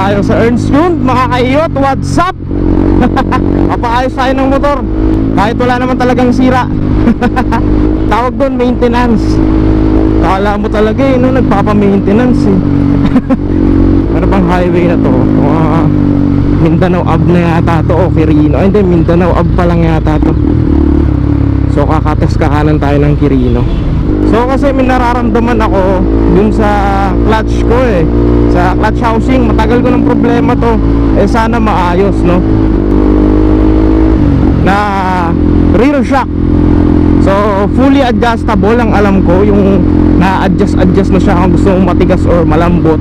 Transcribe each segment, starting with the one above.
tayo sa Ernst Yun, mga kaiyot. What's up? Papaayos tayo ng motor kahit wala naman talagang sira. Tawag doon maintenance. Kala mo talaga eh, no? Nagpapa-maintenance eh. Ano bang highway na to? Mindanao Ave na yata to, o Quirino. Ay hindi, Mindanao Ave pa lang yata to. So kakatas kakanan tayo ng Quirino. So kasi may nararamdaman ako dun sa clutch ko eh, sa clutch housing. Matagal ko ng problema to. Eh sana maayos, no? Na rear shock. So fully adjustable ang alam ko. Yung na-adjust na siya kung gusto mong matigas or malambot.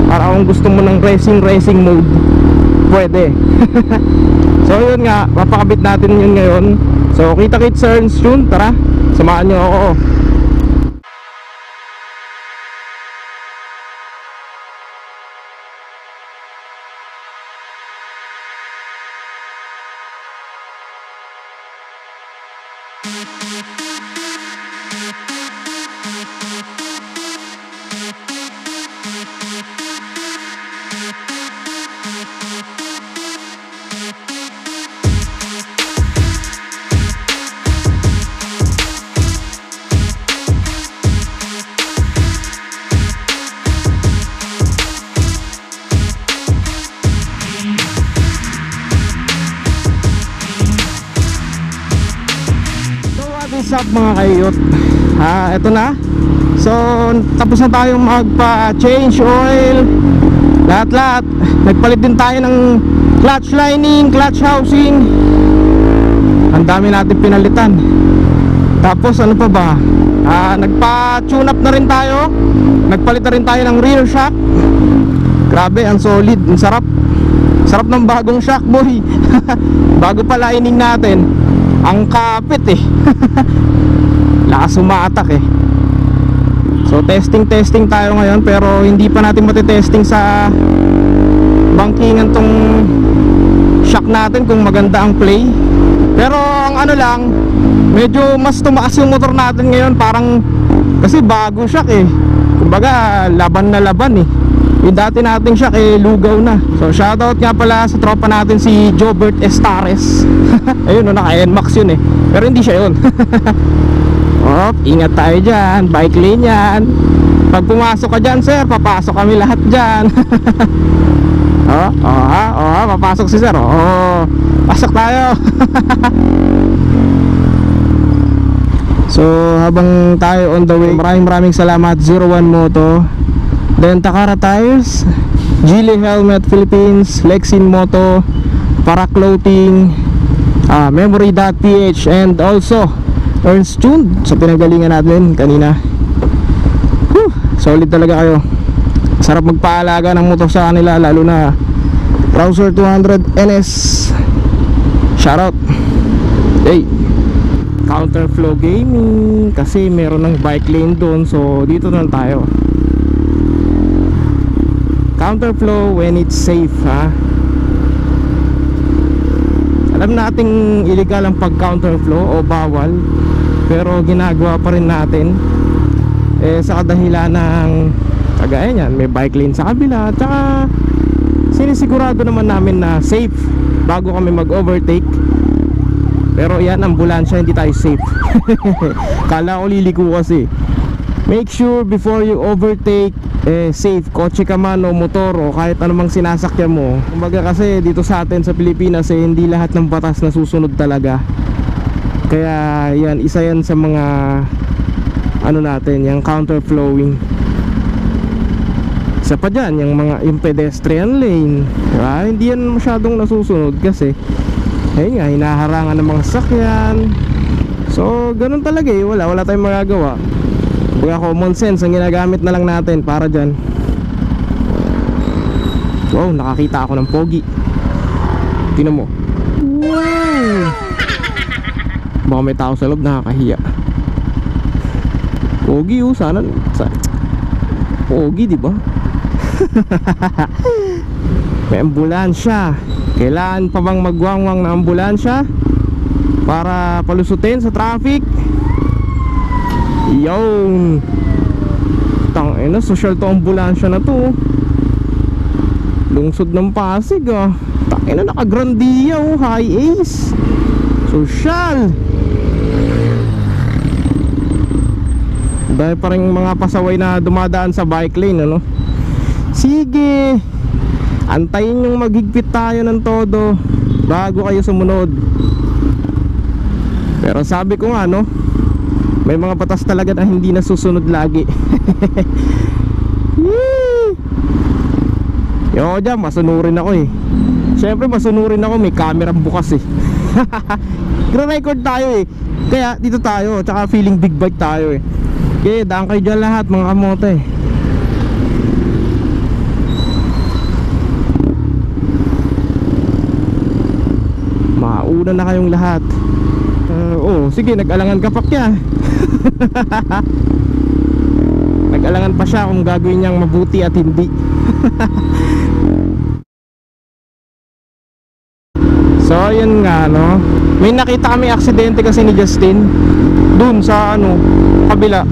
Para kung gusto mo ng racing mode, pwede. So yun nga, papakabit natin yun ngayon. So kita-kits sa Ernst Yun. Tara, samahan nyo ako. What's up mga kaiyot? Eto na. So tapos na tayong magpa-change oil, lahat. Nagpalit din tayo ng clutch lining, clutch housing. Ang dami natin pinalitan. Tapos ano pa ba? Nagpa-tune up na rin tayo. Nagpalit na rin tayo ng rear shock. Grabe, ang solid, ang sarap. Sarap ng bagong shock, boy. Bago pa lining natin, ang kapit eh. Lakas umatak eh. So testing tayo ngayon, pero hindi pa natin matitesting sa bangkingan tong shock natin kung maganda ang play. Pero ang ano lang, medyo mas tumaas yung motor natin ngayon. Parang kasi bago shock eh. Kumbaga laban na laban eh. Yung dati nating shock eh lugaw na. So shoutout nga pala sa tropa natin si Jobert Estares. Ayun no, naka-NMAX yun eh. Pero hindi siya yun. Ingat tayo dyan, bike lane yan. Pag pumasok ka dyan sir, papasok kami lahat dyan. Papasok si sir. Pasok tayo. So habang tayo on the way, maraming salamat 01 Moto, then Takara Tires, Geely Helmet Philippines, Lexin Moto, Para Clothing, Memory.ph, and also Ernst Yun sa pinagalingan natin kanina. Solid talaga kayo. Sarap magpaalaga ng motor sa kanila, lalo na Rouser 200 NS. Shoutout. Hey, Counterflow Gaming, kasi meron ng bike lane doon. So dito na tayo. Counterflow when it's safe, ha. Alam nating illegal ang pag counterflow o bawal, pero ginagawa pa rin natin sa kadahilan ng kagaya niyan, may bike lane sa kabila. At saka sinisigurado naman namin na safe bago kami mag-overtake. Pero yan, ambulansya, hindi tayo safe. Kala ko liliko kasi. Make sure before you overtake, safe, kotse ka man o motor o kahit anumang sinasakyan mo. Kumbaga kasi dito sa atin sa Pilipinas hindi lahat ng batas nasusunod talaga. Kaya yan, isa yan sa mga ano natin, yung counterflowing. Isa pa dyan, yung pedestrian lane, diba? Hindi yan masyadong nasusunod kasi ayun nga, hinaharangan ng mga sasakyan. So ganun talaga eh, wala tayong magagawa. Baga common sense ang ginagamit na lang natin para dyan. Wow, nakakita ako ng pogi. Tingnan mo. Wow! Baka may tao sa loob, nakakahiya. Pogi sana pogi, di ba? May ambulansya. Kailangan pa bang magwangwang na ambulansya para palusutin sa traffic? Yung tangina, social to ambulansya na to. Lungsod ng Pasig ah. Takin na, naka-Grandia oh, high ace. Social. Dahil pa rin mga pasaway na dumadaan sa bike lane, ano? Sige, antayin yung maghigpit tayo ng todo bago kayo sumunod. Pero sabi ko nga, no, may mga batas talaga na hindi nasusunod lagi. Yo, dyan, masunurin ako eh. Siyempre masunurin ako, may camera bukas eh. Gra-record tayo eh. Kaya dito tayo, tsaka feeling big bike tayo eh. Okay, daan kayo dyan lahat mga kamote. Mauna na kayong lahat. Oh, sige, nag-alangan ka pa kya. Nag-alangan pa siya kung gagawin niyang mabuti at hindi. So, yun nga, no. May nakita kami aksidente kasi ni Justin dun sa ano, kabila.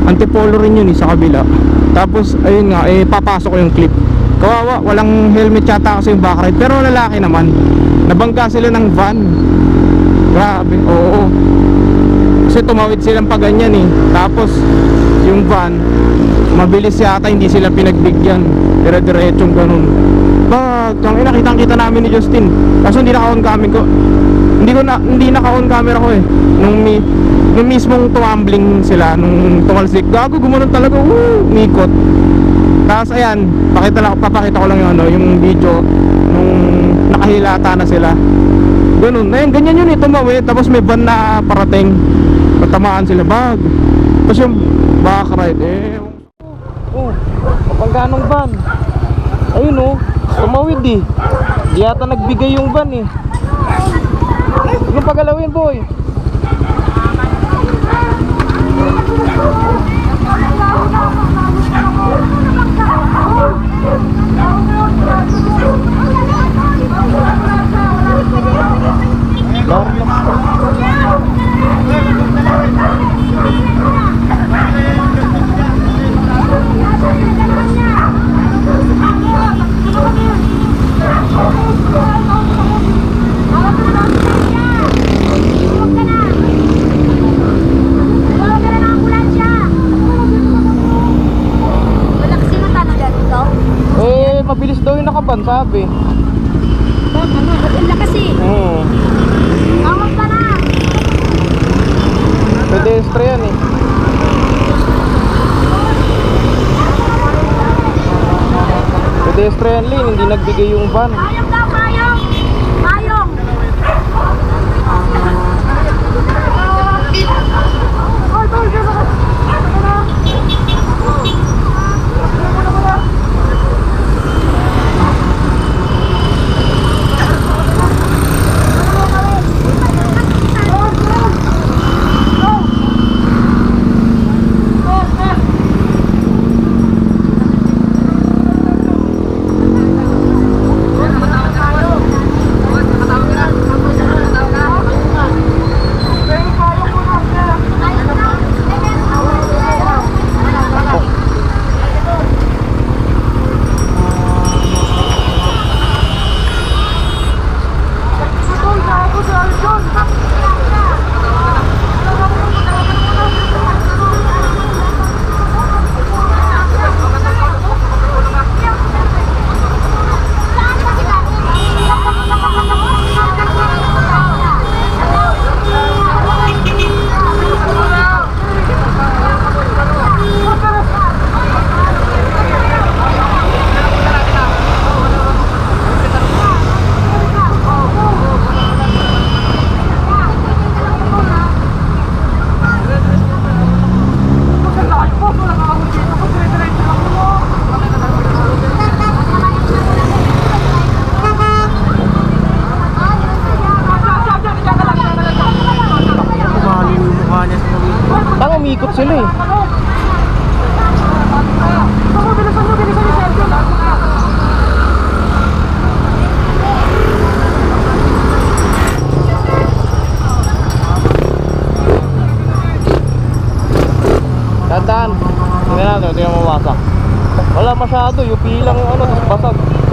Antipolo rin yun sa kabila. Tapos, ayun nga, papasok ko yung clip. Kawawa, walang helmet yata kasi yung backride. Pero lalaki naman. Nabangga sila ng van. Grabe, oo. Kasi tumawid silang pa ganyan eh. Tapos, yung van, mabilis yata, hindi sila pinagbigyan. Dire-diretsong ganun. Ang nakita namin ni Justin. Kaso hindi naka-on camera ko. Hindi naka-on camera ko eh. Nung mismong tumbling sila, nung tumalsik, gago, gumanon talaga, umikot. Tapos ayan, papakita ko lang yung ano, yung video nung nakahilata na sila. Ganun, ayun, ganyan yun eh, tumawid. Tapos may van na parating, matamaan sila, bag. Tapos yung backride kapag ganong van, ayun oh, tumawid eh. Di yata nagbigay yung van eh. Yung pagalawin boy. Mabilis daw yung nakaban, sabi. Baka nga, wala kasi. Awag ka na. Pedestre yan eh. Pedestrian lane, hindi nagbigay yung van. Payong daw, payong. Payong. Umikot sila eh. Tandaan. Tingnan natin, tingnan mo wasak. Wala masyado, yung pilang ano, tapos basag.